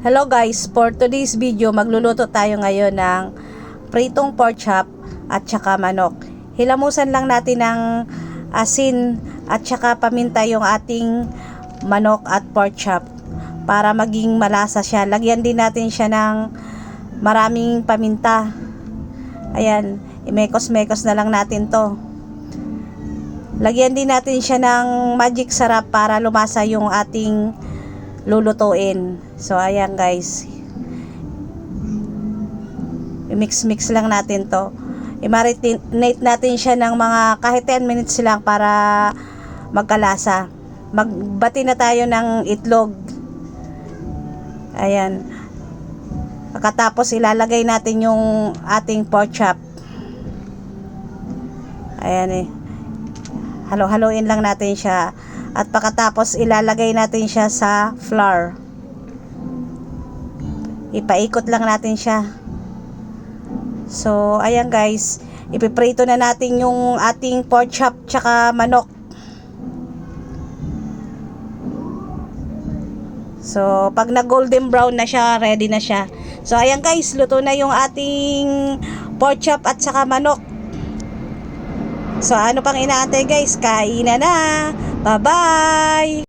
Hello guys, for today's video magluluto tayo ngayon ng pritong pork chop at saka manok. Hilamusan lang natin ng asin at saka paminta yung ating manok at pork chop para maging malasa siya. Lagyan din natin siya ng maraming paminta. Ayan, imekos-mekos na lang natin to. Lagyan din natin siya ng magic sarap para lumasa yung ating lulutuin. So ayan guys, i-mix lang natin to. I-marinate natin siya ng mga kahit 10 minutes lang para magkalasa. Magbati na tayo ng itlog. Ayan, pagkatapos ilalagay natin yung ating pork chop. Ayan halo-haloin lang natin siya. At pagkatapos ilalagay natin siya sa flour. Ipaikot lang natin siya. So ayan guys, ipiprito na natin yung ating pork chop tsaka manok. So pag na golden brown na siya, ready na siya. So ayan guys, luto na yung ating pork chop at saka manok. So ano pang inaantay guys, kainan na. Bye bye.